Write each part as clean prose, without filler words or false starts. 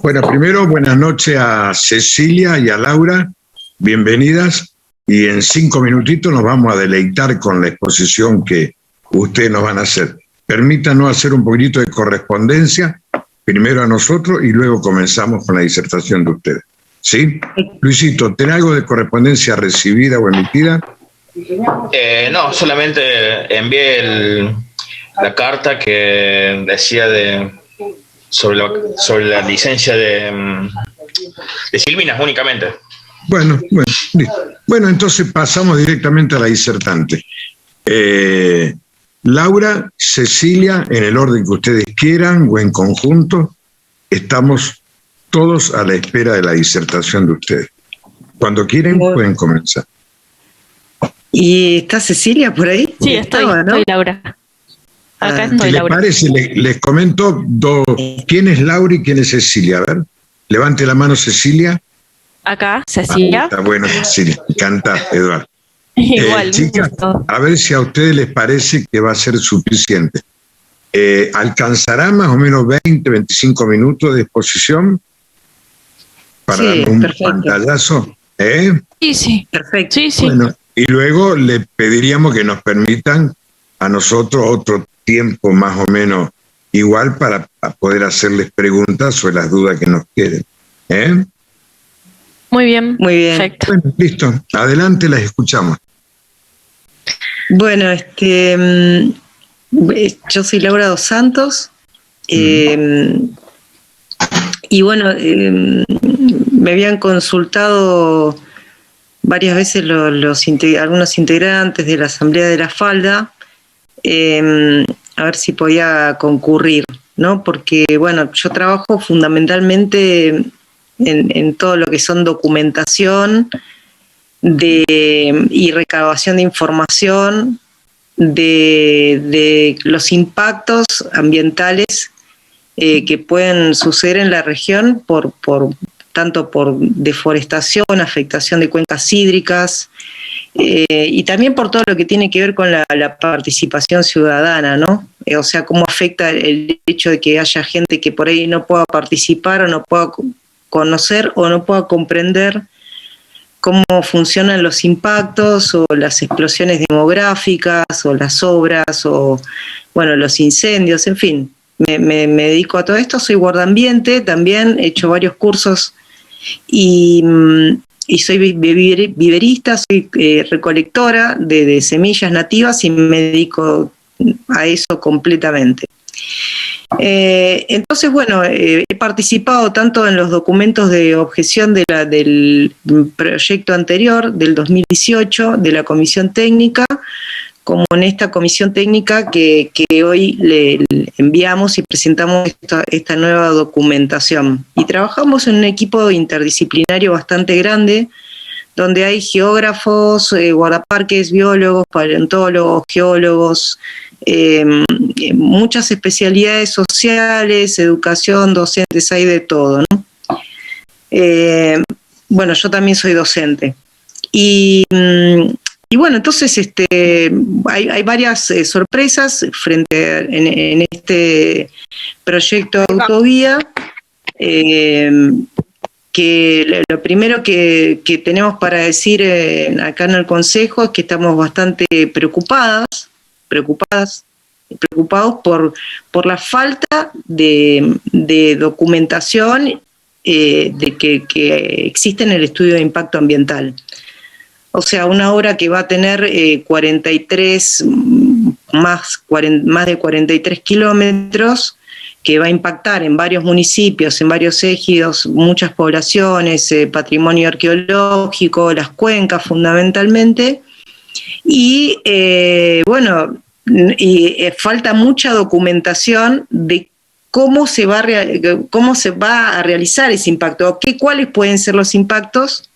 Bueno, primero, buenas noches a Cecilia y a Laura, bienvenidas, y en 5 minutitos nos vamos a deleitar con la exposición que ustedes nos van a hacer. Permítanos hacer un poquitito de correspondencia, primero a nosotros y luego comenzamos con la disertación de ustedes. ¿Sí? Luisito, ¿tenés algo de correspondencia recibida o emitida? No, solamente envié la carta que decía sobre la licencia de Silvinas únicamente. Bueno, listo. Bueno, entonces pasamos directamente a la disertante. Laura, Cecilia, en el orden que ustedes quieran o en conjunto, estamos todos a la espera de la disertación de ustedes. Cuando quieren pueden comenzar. ¿Y está Cecilia por ahí? Sí, estoy Laura. Acá estoy, ¿Qué les Laura. parece? Les comento quién es Laura y quién es Cecilia. A ver, levante la mano Cecilia. Acá, Cecilia. Está bueno, Cecilia. Canta, Eduardo. Igual. Chicas, a ver si a ustedes les parece que va a ser suficiente. ¿Alcanzará más o menos 20, 25 minutos de exposición para dar un pantallazo? Sí. Perfecto. Sí. Bueno, y luego le pediríamos que nos permitan a nosotros otro tiempo más o menos igual para poder hacerles preguntas sobre las dudas que nos queden. Muy bien. Perfecto. Bueno, listo. Adelante, las escuchamos. Bueno, yo soy Laura dos Santos. Y bueno, me habían consultado varias veces algunos integrantes de la Asamblea de la Falda a ver si podía concurrir, ¿no? Porque, bueno, yo trabajo fundamentalmente en todo lo que son documentación y recabación de información de los impactos ambientales que pueden suceder en la región tanto por deforestación, afectación de cuencas hídricas, y también por todo lo que tiene que ver con la participación ciudadana, ¿no? O sea, cómo afecta el hecho de que haya gente que por ahí no pueda participar o no pueda conocer o no pueda comprender cómo funcionan los impactos o las explosiones demográficas o las obras o, bueno, los incendios, en fin. Me dedico a todo esto, soy guardaambiente, también he hecho varios cursos y soy viverista, soy recolectora de semillas nativas y me dedico a eso completamente. Entonces, bueno, he participado tanto en los documentos de objeción del proyecto anterior, del 2018, de la comisión técnica, como en esta comisión técnica que hoy le enviamos y presentamos esta nueva documentación. Y trabajamos en un equipo interdisciplinario bastante grande, donde hay geógrafos, guardaparques, biólogos, paleontólogos, geólogos, muchas especialidades sociales, educación, docentes, hay de todo, ¿no? Bueno, yo también soy docente. Y bueno, entonces hay varias sorpresas en este proyecto de autovía, que lo primero que tenemos para decir acá en el Consejo es que estamos bastante preocupados por la falta de documentación de que existe en el estudio de impacto ambiental. O sea, una obra que va a tener más de 43 kilómetros, que va a impactar en varios municipios, en varios ejidos, muchas poblaciones, patrimonio arqueológico, las cuencas fundamentalmente, y falta mucha documentación de cómo se va a realizar ese impacto, cuáles pueden ser los impactos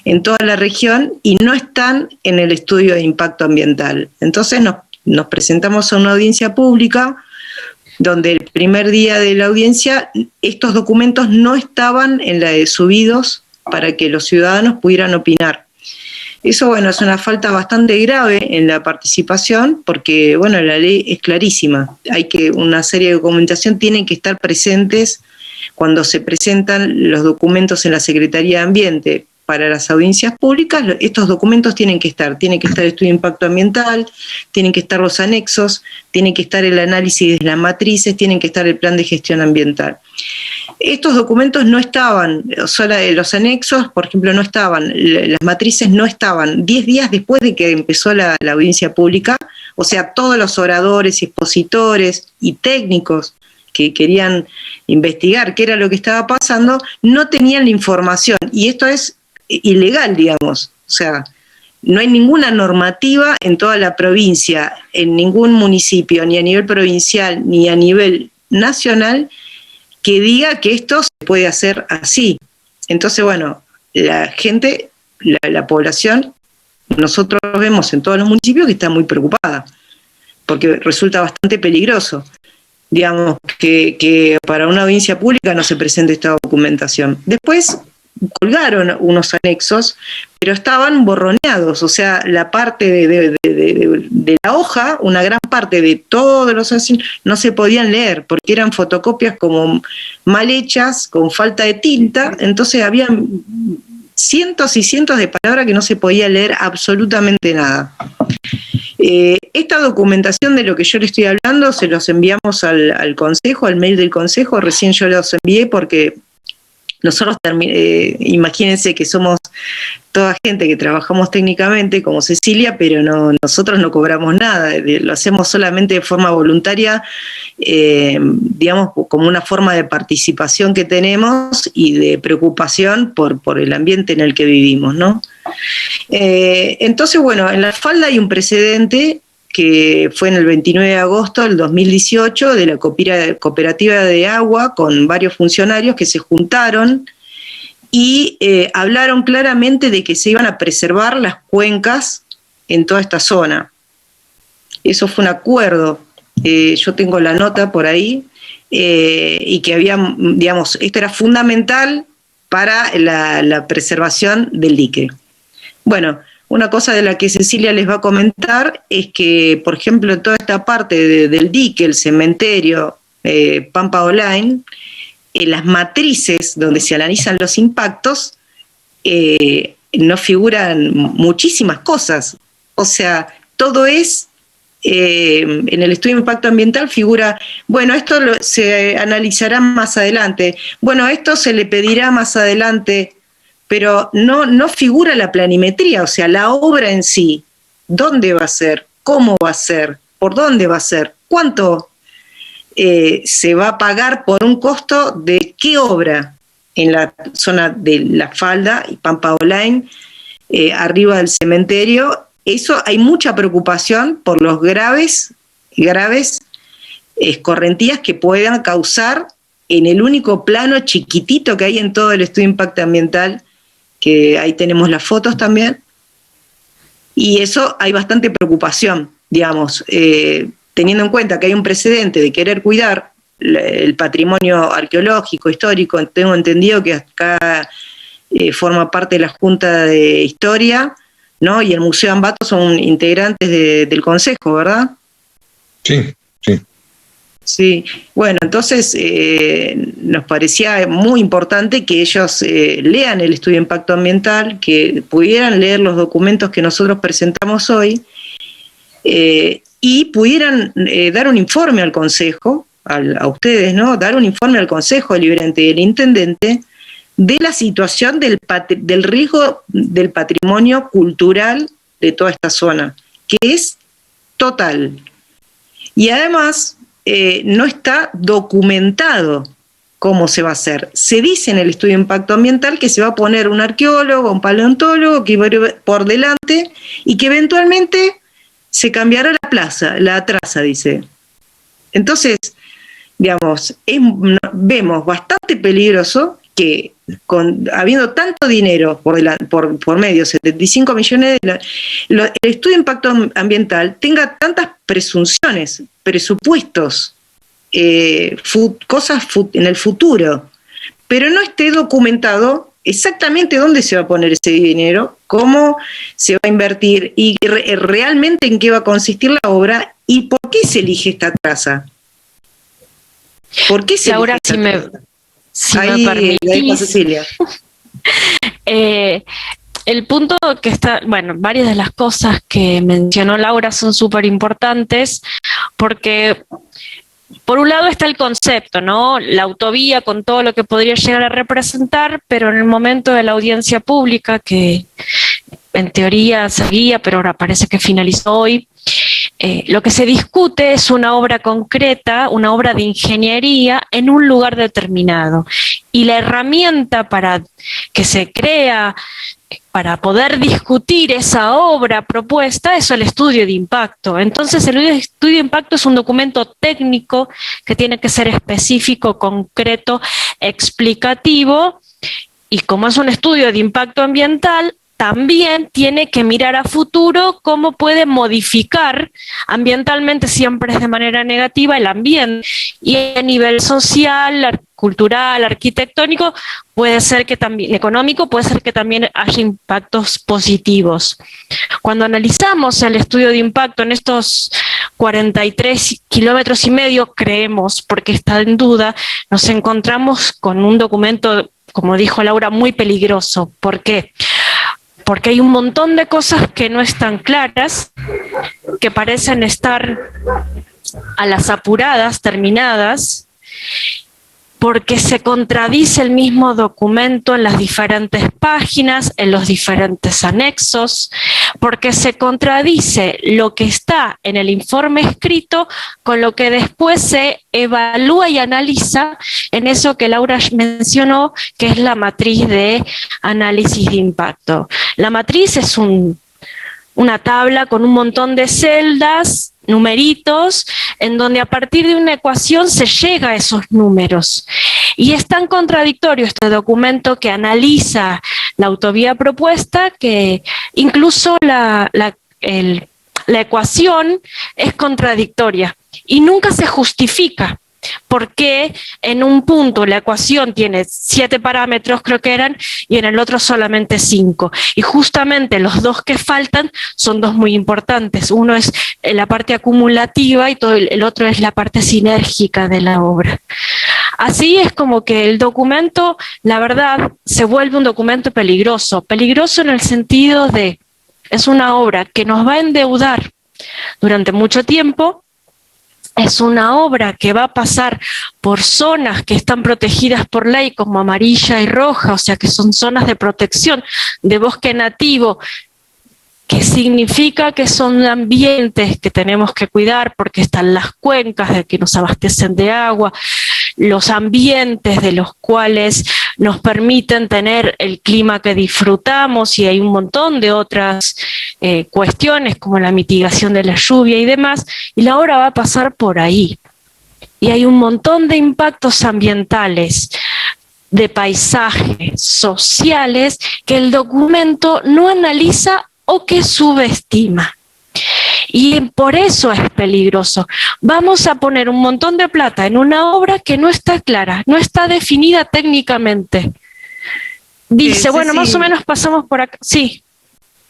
en toda la región y no están en el estudio de impacto ambiental. Entonces nos presentamos a una audiencia pública donde el primer día de la audiencia estos documentos no estaban subidos para que los ciudadanos pudieran opinar. Eso, bueno, es una falta bastante grave en la participación porque, bueno, la ley es clarísima. Una serie de documentación tienen que estar presentes cuando se presentan los documentos en la Secretaría de Ambiente para las audiencias públicas, estos documentos tiene que estar el estudio de impacto ambiental, tienen que estar los anexos, tiene que estar el análisis de las matrices, tienen que estar el plan de gestión ambiental. Estos documentos no estaban, los anexos, por ejemplo, no estaban, las matrices no estaban 10 días después de que empezó la audiencia pública, o sea, todos los oradores, expositores y técnicos que querían investigar qué era lo que estaba pasando, no tenían la información, y esto es ilegal, digamos, o sea, no hay ninguna normativa en toda la provincia, en ningún municipio, ni a nivel provincial, ni a nivel nacional, que diga que esto se puede hacer así. Entonces, bueno, la gente, la población, nosotros vemos en todos los municipios que está muy preocupada, porque resulta bastante peligroso, digamos, que para una audiencia pública no se presente esta documentación. Después colgaron unos anexos, pero estaban borroneados, o sea, la parte de la hoja, una gran parte de todos los anexos no se podían leer, porque eran fotocopias como mal hechas, con falta de tinta, entonces había cientos y cientos de palabras que no se podía leer absolutamente nada. Esta documentación de lo que yo le estoy hablando se los enviamos al Consejo, al mail del Consejo, recién yo los envié porque nosotros, imagínense que somos toda gente que trabajamos técnicamente como Cecilia, pero nosotros no cobramos nada, lo hacemos solamente de forma voluntaria, digamos, como una forma de participación que tenemos y de preocupación por el ambiente en el que vivimos, ¿no? Entonces, bueno, en La Falda hay un precedente que fue en el 29 de agosto del 2018 de la cooperativa de agua con varios funcionarios que se juntaron y hablaron claramente de que se iban a preservar las cuencas en toda esta zona. Eso fue un acuerdo, yo tengo la nota por ahí, y que había, digamos, esto era fundamental para la preservación del dique. Bueno, una cosa de la que Cecilia les va a comentar es que, por ejemplo, toda esta parte del dique, el cementerio, Pampa Online, las matrices donde se analizan los impactos, no figuran muchísimas cosas. O sea, todo es, en el estudio de impacto ambiental figura, bueno, esto se analizará más adelante, bueno, esto se le pedirá más adelante, pero no figura la planimetría, o sea, la obra en sí, dónde va a ser, cómo va a ser, por dónde va a ser, cuánto se va a pagar por un costo de qué obra en la zona de La Falda y Pampa Online, arriba del cementerio. Eso hay mucha preocupación por los graves escorrentías que puedan causar en el único plano chiquitito que hay en todo el estudio de impacto ambiental, que ahí tenemos las fotos también, y eso hay bastante preocupación, digamos, teniendo en cuenta que hay un precedente de querer cuidar el patrimonio arqueológico, histórico. Tengo entendido que acá forma parte de la Junta de Historia, ¿no? Y el Museo Ambato son integrantes del Consejo, ¿verdad? Sí. Sí, bueno, entonces nos parecía muy importante que ellos lean el estudio de impacto ambiental, que pudieran leer los documentos que nosotros presentamos hoy y pudieran dar un informe al Consejo, a ustedes, ¿no? Dar un informe al Consejo Deliberante y del Intendente de la situación del riesgo del patrimonio cultural de toda esta zona, que es total. Y además no está documentado cómo se va a hacer. Se dice en el estudio de impacto ambiental que se va a poner un arqueólogo, un paleontólogo que va por delante y que eventualmente se cambiará la traza, dice. Entonces, digamos, vemos bastante peligroso que habiendo tanto dinero por medio, 75 millones, el estudio de impacto ambiental tenga tantas presunciones, presupuestos, cosas en el futuro, pero no esté documentado exactamente dónde se va a poner ese dinero, cómo se va a invertir y realmente en qué va a consistir la obra y por qué se elige esta traza. ¿Por qué se Laura, elige esta traza? Si ahí, me permitís. ahí está Cecilia. El punto que está, bueno, varias de las cosas que mencionó Laura son súper importantes porque por un lado está el concepto, ¿no? La autovía con todo lo que podría llegar a representar, pero en el momento de la audiencia pública, que en teoría seguía, pero ahora parece que finalizó hoy, lo que se discute es una obra concreta, una obra de ingeniería en un lugar determinado. Y la herramienta para que se crea, para poder discutir esa obra propuesta, es el estudio de impacto. Entonces, el estudio de impacto es un documento técnico que tiene que ser específico, concreto, explicativo, y como es un estudio de impacto ambiental, también tiene que mirar a futuro cómo puede modificar ambientalmente, siempre es de manera negativa, el ambiente, y a nivel social, cultural, arquitectónico, puede ser que también, económico, puede ser que también haya impactos positivos. Cuando analizamos el estudio de impacto en estos 43 kilómetros y medio, creemos, porque está en duda, nos encontramos con un documento, como dijo Laura, muy peligroso. ¿Por qué? Porque hay un montón de cosas que no están claras, que parecen estar a las apuradas, terminadas, porque se contradice el mismo documento en las diferentes páginas, en los diferentes anexos, porque se contradice lo que está en el informe escrito con lo que después se evalúa y analiza en eso que Laura mencionó, que es la matriz de análisis de impacto. La matriz es una tabla con un montón de celdas, numeritos, en donde a partir de una ecuación se llega a esos números. Y es tan contradictorio este documento que analiza la autovía propuesta que incluso la ecuación es contradictoria y nunca se justifica. Porque en un punto la ecuación tiene 7 parámetros, creo que eran, y en el otro solamente 5. Y justamente los dos que faltan son dos muy importantes. Uno es la parte acumulativa y todo el otro es la parte sinérgica de la obra. Así es como que el documento, la verdad, se vuelve un documento peligroso. Peligroso en el sentido de, es una obra que nos va a endeudar durante mucho tiempo. Es una obra que va a pasar por zonas que están protegidas por ley como amarilla y roja, o sea que son zonas de protección de bosque nativo, que significa que son ambientes que tenemos que cuidar porque están las cuencas de que nos abastecen de agua, los ambientes de los cuales nos permiten tener el clima que disfrutamos, y hay un montón de otras cuestiones como la mitigación de la lluvia y demás, y la obra va a pasar por ahí. Y hay un montón de impactos ambientales, de paisajes, sociales, que el documento no analiza o que subestima. Y por eso es peligroso. Vamos a poner un montón de plata en una obra que no está clara, no está definida técnicamente. Dice, bueno, más o menos pasamos por acá. Sí.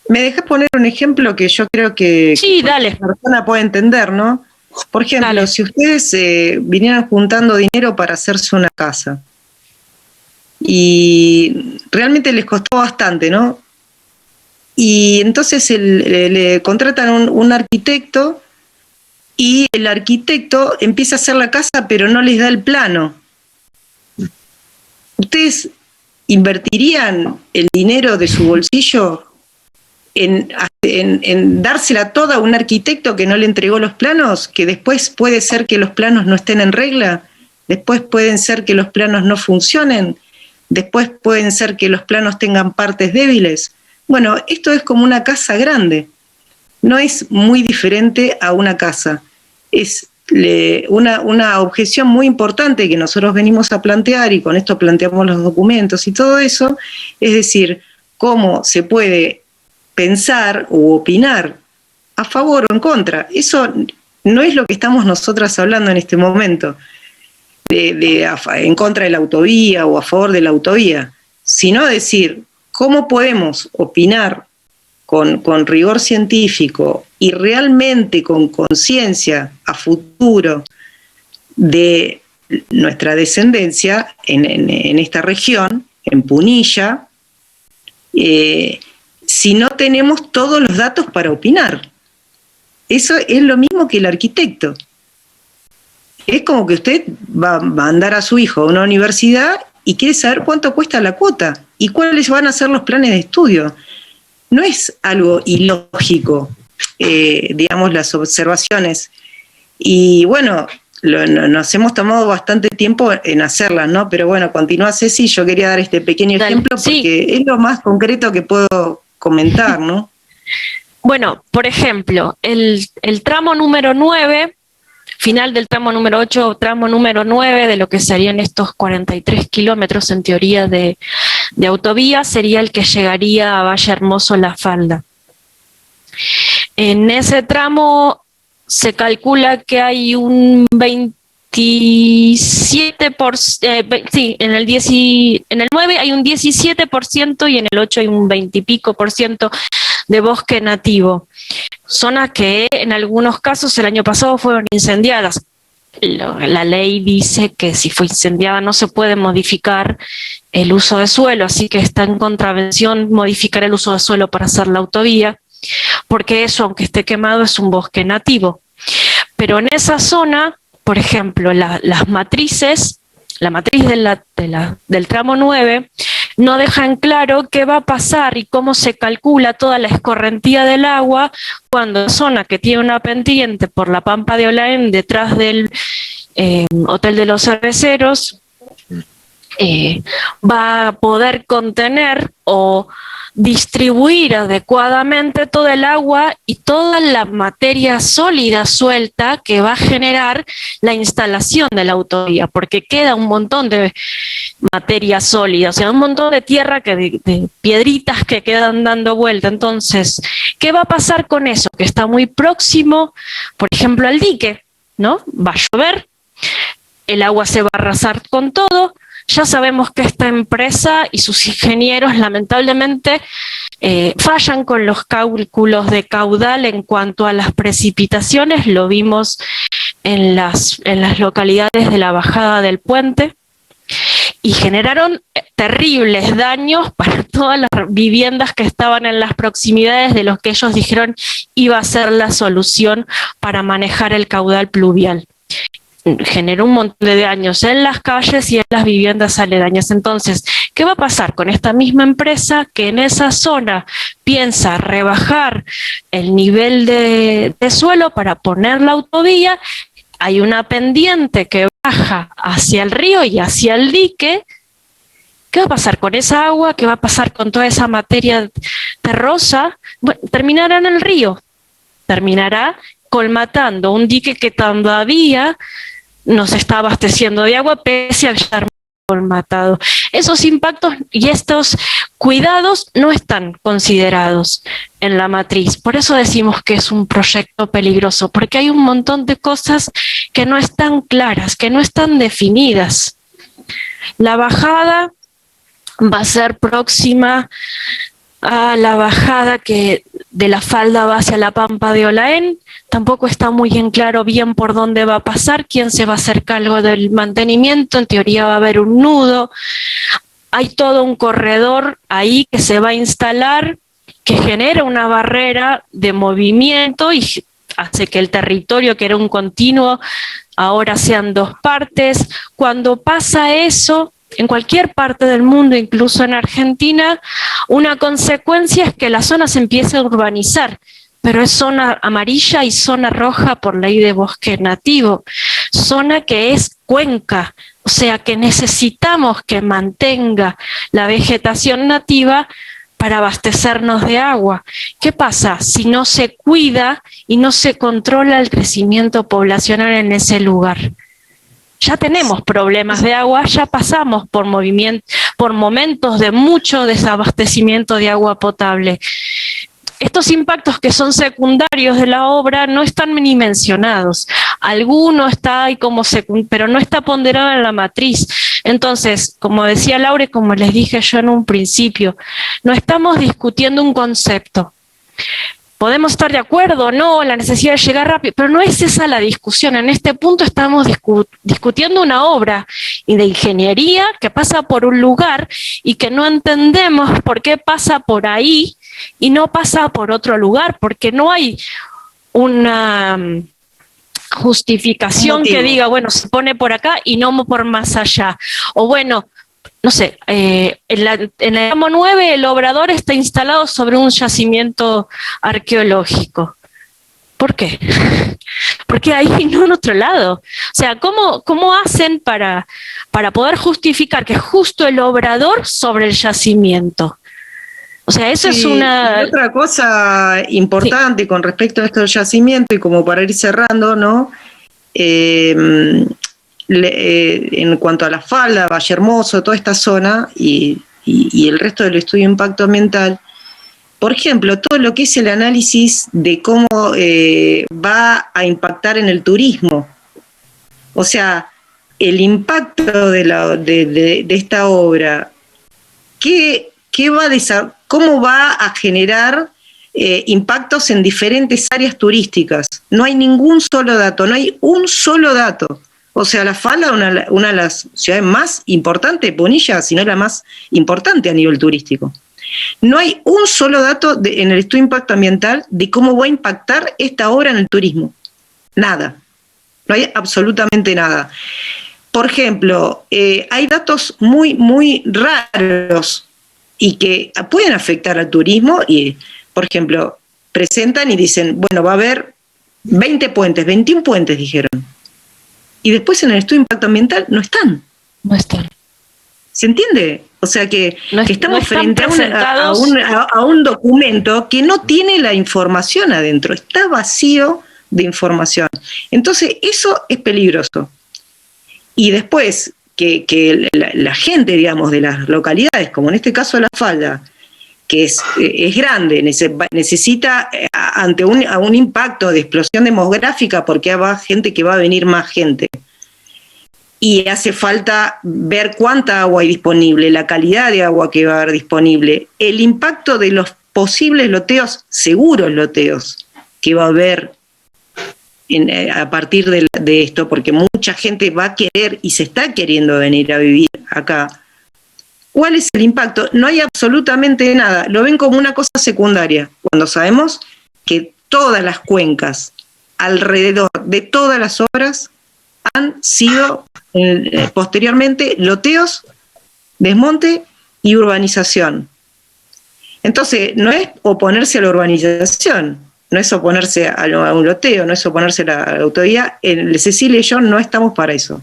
¿Me dejas poner un ejemplo que yo creo que, sí, dale, la persona puede entender, ¿no? Por ejemplo, dale. Si ustedes vinieran juntando dinero para hacerse una casa y realmente les costó bastante, ¿no? Y entonces le contratan un arquitecto y el arquitecto empieza a hacer la casa pero no les da el plano. ¿Ustedes invertirían el dinero de su bolsillo en dársela toda a un arquitecto que no le entregó los planos, que después puede ser que los planos no estén en regla, después pueden ser que los planos no funcionen, después pueden ser que los planos tengan partes débiles? Bueno, esto es como una casa grande, no es muy diferente a una casa. Es una objeción muy importante que nosotros venimos a plantear, y con esto planteamos los documentos y todo eso, es decir, cómo se puede pensar o opinar a favor o en contra. Eso no es lo que estamos nosotras hablando en este momento, en contra de la autovía o a favor de la autovía, sino decir cómo podemos opinar con rigor científico y realmente con conciencia a futuro de nuestra descendencia en esta región, en Punilla, si no tenemos todos los datos para opinar? Eso es lo mismo que el arquitecto. Es como que usted va a mandar a su hijo a una universidad y quiere saber cuánto cuesta la cuota y cuáles van a ser los planes de estudio. No es algo ilógico, digamos, las observaciones. Y bueno, nos hemos tomado bastante tiempo en hacerlas, ¿no? Pero bueno, continúa Ceci, yo quería dar este pequeño ejemplo porque es lo más concreto que puedo comentar, ¿no? Bueno, por ejemplo, el tramo número 9, final del tramo número 8, tramo número 9 de lo que serían estos 43 kilómetros en teoría de autovía, sería el que llegaría a Valle Hermoso La Falda. En ese tramo se calcula que hay un 27%, sí, en el 9 hay un 17% y en el 8 hay un 20 y pico por ciento de bosque nativo. Zonas que en algunos casos el año pasado fueron incendiadas. La ley dice que si fue incendiada no se puede modificar el uso de suelo, así que está en contravención modificar el uso de suelo para hacer la autovía, porque eso, aunque esté quemado, es un bosque nativo. Pero en esa zona, por ejemplo, las matrices, la matriz del tramo 9, no dejan claro qué va a pasar y cómo se calcula toda la escorrentía del agua cuando la zona que tiene una pendiente por la Pampa de Olaén, detrás del Hotel de los Cerveceros, va a poder contener o distribuir adecuadamente todo el agua y toda la materia sólida suelta que va a generar la instalación de la autovía, porque queda un montón de materia sólida, o sea, un montón de tierra, de piedritas que quedan dando vuelta. Entonces, ¿qué va a pasar con eso? Que está muy próximo, por ejemplo, al dique, ¿no? Va a llover, el agua se va a arrasar con todo. Ya sabemos que esta empresa y sus ingenieros lamentablemente fallan con los cálculos de caudal en cuanto a las precipitaciones. Lo vimos en las localidades de la bajada del puente y generaron terribles daños para todas las viviendas que estaban en las proximidades de los que ellos dijeron iba a ser la solución para manejar el caudal pluvial. Generó un montón de daños en las calles y en las viviendas aledañas. Entonces, ¿qué va a pasar con esta misma empresa que en esa zona piensa rebajar el nivel de suelo para poner la autovía? Hay una pendiente que baja hacia el río y hacia el dique. ¿Qué va a pasar con esa agua? ¿Qué va a pasar con toda esa materia terrosa? Bueno, terminará en el río, terminará colmatando un dique que todavía nos está abasteciendo de agua pese a estar colmatado. Esos impactos y estos cuidados no están considerados en la matriz. Por eso decimos que es un proyecto peligroso, porque hay un montón de cosas que no están claras, que no están definidas. La bajada va a ser próxima a la bajada que de la falda va hacia la Pampa de Olaén. Tampoco está muy en claro bien por dónde va a pasar, quién se va a hacer cargo del mantenimiento. En teoría va a haber un nudo. Hay todo un corredor ahí que se va a instalar, que genera una barrera de movimiento y hace que el territorio, que era un continuo, ahora sean dos partes. Cuando pasa eso, en cualquier parte del mundo, incluso en Argentina, una consecuencia es que la zona se empieza a urbanizar, pero es zona amarilla y zona roja por ley de bosque nativo, zona que es cuenca, o sea que necesitamos que mantenga la vegetación nativa para abastecernos de agua. ¿Qué pasa si no se cuida y no se controla el crecimiento poblacional en ese lugar? Ya tenemos problemas de agua, ya pasamos por momentos de mucho desabastecimiento de agua potable. Estos impactos que son secundarios de la obra no están ni mencionados. Alguno está ahí como pero no está ponderado en la matriz. Entonces, como decía Laura y como les dije yo en un principio, no estamos discutiendo un concepto. podemos estar de acuerdo o no, la necesidad de llegar rápido, pero no es esa la discusión. En este punto estamos discutiendo una obra de ingeniería que pasa por un lugar y que no entendemos por qué pasa por ahí y no pasa por otro lugar, porque no hay una justificación que diga, bueno, se pone por acá y no por más allá. O bueno, no sé, en el tramo 9 el obrador está instalado sobre un yacimiento arqueológico. ¿Por qué? Porque ahí no en otro lado. O sea, ¿cómo hacen para poder justificar que justo el obrador sobre el yacimiento? O sea, eso es una... Y otra cosa importante con respecto a esto del yacimiento, y como para ir cerrando, ¿no? En cuanto a la falda, Valle Hermoso, toda esta zona y el resto del estudio de impacto ambiental, por ejemplo, todo lo que es el análisis de cómo va a impactar en el turismo. O sea, el impacto de esta obra, ¿cómo va a generar impactos en diferentes áreas turísticas? No hay ningún solo dato, no hay un solo dato. O sea, La Falda, una de las ciudades más importantes de Punilla, si no la más importante a nivel turístico. No hay un solo dato en el estudio de impacto ambiental de cómo va a impactar esta obra en el turismo. Nada. No hay absolutamente nada. Por ejemplo, hay datos muy, muy raros y que pueden afectar al turismo y, por ejemplo, presentan y dicen, bueno, va a haber 20 puentes, 21 puentes, dijeron. Y después en el estudio de impacto ambiental no están. No están. ¿Se entiende? O sea que estamos frente a un documento que no tiene la información adentro, está vacío de información. Entonces, eso es peligroso. Y después, que la gente, digamos, de las localidades, como en este caso La Falda, que es grande, necesita ante un impacto de explosión demográfica, porque va gente que va a venir más gente, y hace falta ver cuánta agua hay disponible, la calidad de agua que va a haber disponible, el impacto de los posibles loteos, seguros loteos, que va a haber a partir de esto, porque mucha gente va a querer y se está queriendo venir a vivir acá. ¿Cuál es el impacto? No hay absolutamente nada, lo ven como una cosa secundaria, cuando sabemos que todas las cuencas alrededor de todas las obras han sido posteriormente loteos, desmonte y urbanización. Entonces, no es oponerse a la urbanización, no es oponerse a un loteo, no es oponerse a la autovía. En Cecilia y yo no estamos para eso.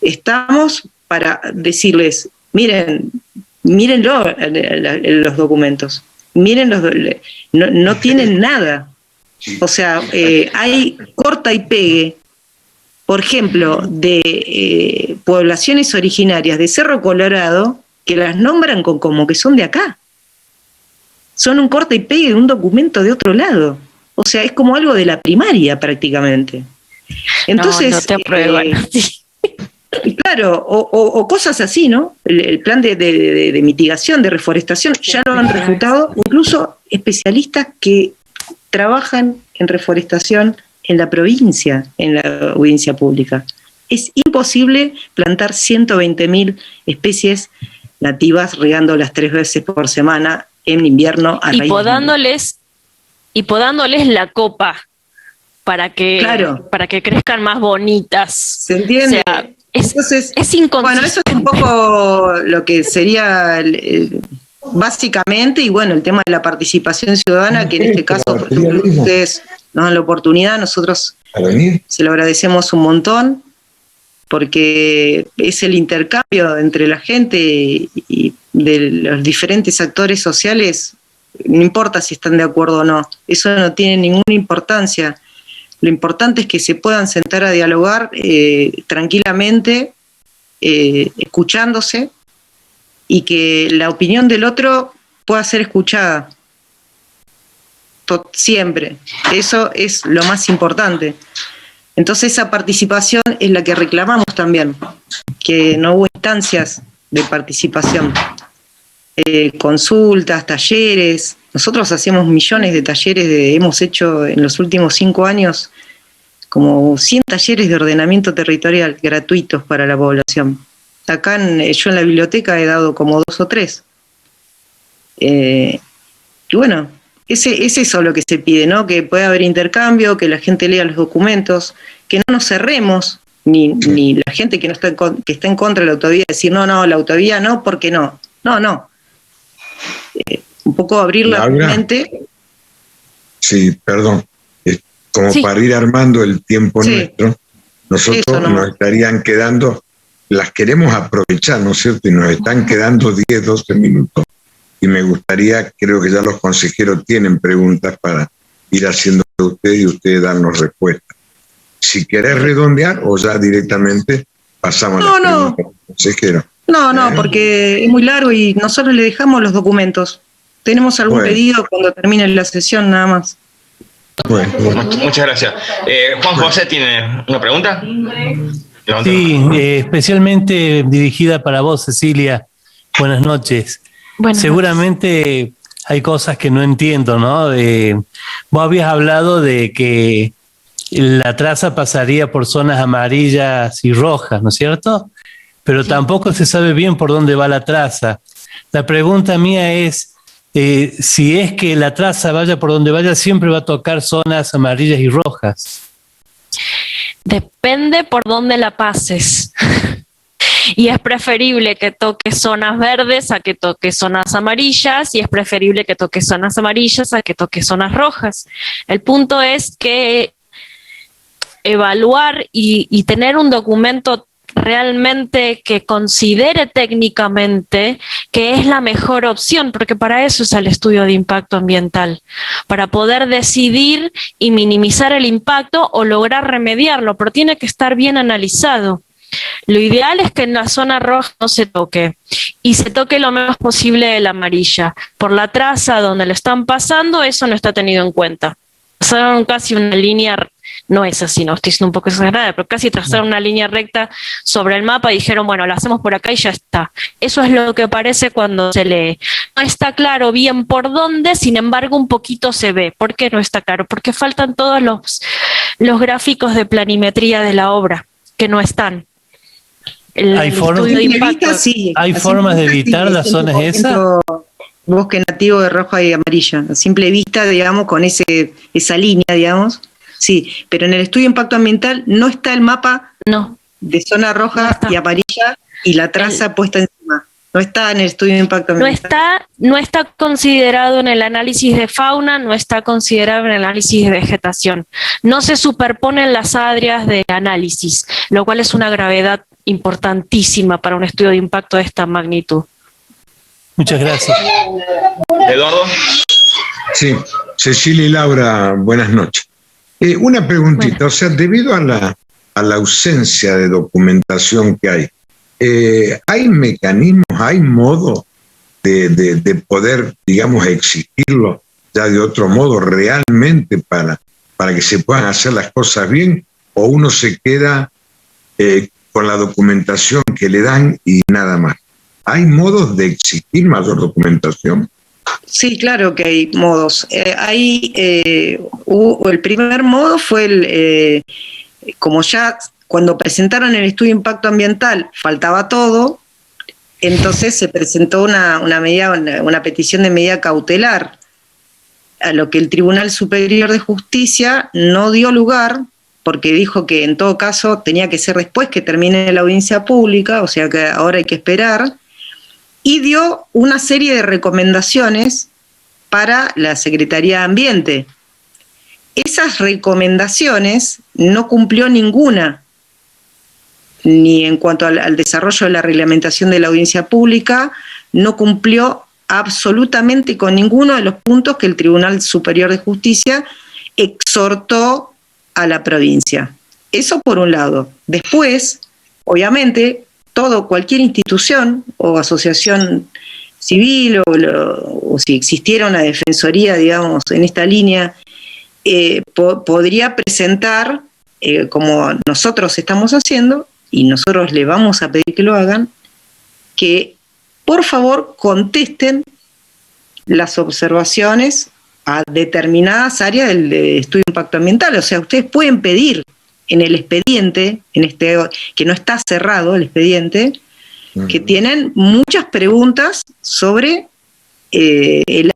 Estamos para decirles, mírenlo en los documentos, no tienen nada. O sea, hay corta y pegue, por ejemplo, de poblaciones originarias de Cerro Colorado, que las nombran como que son de acá. Son un corta y pegue de un documento de otro lado. O sea, es como algo de la primaria prácticamente. Entonces, no te aprueban. Claro, o cosas así, ¿no? El plan de mitigación, de reforestación, ya lo han refutado incluso especialistas que trabajan en reforestación en la provincia, en la audiencia pública. Es imposible plantar 120.000 especies nativas regándolas 3 veces por semana en invierno a raíz y podándoles la copa para que crezcan más bonitas. ¿Se entiende? O sea, entonces, es inconsistente. Bueno, eso es un poco lo que sería básicamente, y bueno, el tema de la participación ciudadana, que en este caso, por ejemplo, ustedes nos dan la oportunidad, nosotros se lo agradecemos un montón, porque es el intercambio entre la gente y de los diferentes actores sociales, no importa si están de acuerdo o no, eso no tiene ninguna importancia. Lo importante es que se puedan sentar a dialogar tranquilamente, escuchándose, y que la opinión del otro pueda ser escuchada. Siempre. Eso es lo más importante. Entonces esa participación es la que reclamamos también, que no hubo instancias de participación, consultas, talleres, Nosotros hacemos millones de talleres, hemos hecho en los últimos 5 años como 100 talleres de ordenamiento territorial gratuitos para la población. Acá yo en la biblioteca he dado como 2 o 3. Y bueno, es eso lo que se pide, ¿no? Que pueda haber intercambio, que la gente lea los documentos, que no nos cerremos, ni la gente que está en contra de la autovía, decir no, la autovía no, porque no. No. Un poco abrir la mente. Sí, perdón. Como para ir armando el tiempo nuestro, nosotros nos estarían quedando, las queremos aprovechar, ¿no es cierto? Y nos están quedando 10, 12 minutos. Y me gustaría, creo que ya los consejeros tienen preguntas para ir haciendo usted y ustedes darnos respuestas. Si querés redondear o ya directamente pasamos a las preguntas del consejero. No, porque es muy largo y nosotros le dejamos los documentos. Tenemos algún pedido cuando termine la sesión, nada más. Bueno. Muchas gracias. Juan José tiene una pregunta. Sí, especialmente dirigida para vos, Cecilia. Buenas noches. Seguramente hay cosas que no entiendo, ¿no? Vos habías hablado de que la traza pasaría por zonas amarillas y rojas, ¿no es cierto? Pero tampoco se sabe bien por dónde va la traza. La pregunta mía es, si es que la traza vaya por donde vaya, siempre va a tocar zonas amarillas y rojas. Depende por dónde la pases. Y es preferible que toque zonas verdes a que toque zonas amarillas, y es preferible que toque zonas amarillas a que toque zonas rojas. El punto es que evaluar y tener un documento realmente que considere técnicamente que es la mejor opción, porque para eso es el estudio de impacto ambiental, para poder decidir y minimizar el impacto o lograr remediarlo, pero tiene que estar bien analizado. Lo ideal es que en la zona roja no se toque y se toque lo menos posible de la amarilla. Por la traza donde lo están pasando, eso no está tenido en cuenta. Pasaron casi una línea, no es así, no estoy siendo un poco exagerada, pero casi trazaron una línea recta sobre el mapa y dijeron, bueno, la hacemos por acá y ya está. Eso es lo que parece cuando se lee. No está claro bien por dónde, sin embargo un poquito se ve. ¿Por qué no está claro? Porque faltan todos los gráficos de planimetría de la obra, que no están. ¿Hay formas de evitar las zonas esas? Bosque nativo de roja y amarilla, a simple vista, digamos, con esa línea, digamos. Sí, pero en el estudio de impacto ambiental no está el mapa de zona roja y amarilla y la traza puesta encima. No está en el estudio de impacto ambiental. No está considerado en el análisis de fauna, no está considerado en el análisis de vegetación. No se superponen las áreas de análisis, lo cual es una gravedad importantísima para un estudio de impacto de esta magnitud. Muchas gracias. Eduardo. Sí, Cecilia y Laura, buenas noches. Una preguntita, o sea, debido a la ausencia de documentación que hay mecanismos, hay modo de poder, digamos, exigirlo ya de otro modo realmente para que se puedan hacer las cosas bien, o uno se queda con la documentación que le dan y nada más. ¿Hay modos de exigir mayor documentación? Sí, claro que hay modos. El primer modo fue como ya cuando presentaron el estudio de impacto ambiental faltaba todo, entonces se presentó una petición de medida cautelar, a lo que el Tribunal Superior de Justicia no dio lugar, porque dijo que en todo caso tenía que ser después que termine la audiencia pública, o sea que ahora hay que esperar, y dio una serie de recomendaciones para la Secretaría de Ambiente. Esas recomendaciones no cumplió ninguna, ni en cuanto al desarrollo de la reglamentación de la audiencia pública, no cumplió absolutamente con ninguno de los puntos que el Tribunal Superior de Justicia exhortó a la provincia. Eso por un lado. Después, obviamente, cualquier institución o asociación civil o si existiera una defensoría, digamos, en esta línea, podría presentar, como nosotros estamos haciendo, y nosotros le vamos a pedir que lo hagan, que por favor contesten las observaciones a determinadas áreas del estudio de impacto ambiental. O sea, ustedes pueden pedir en el expediente, que no está cerrado el expediente, que tienen muchas preguntas sobre el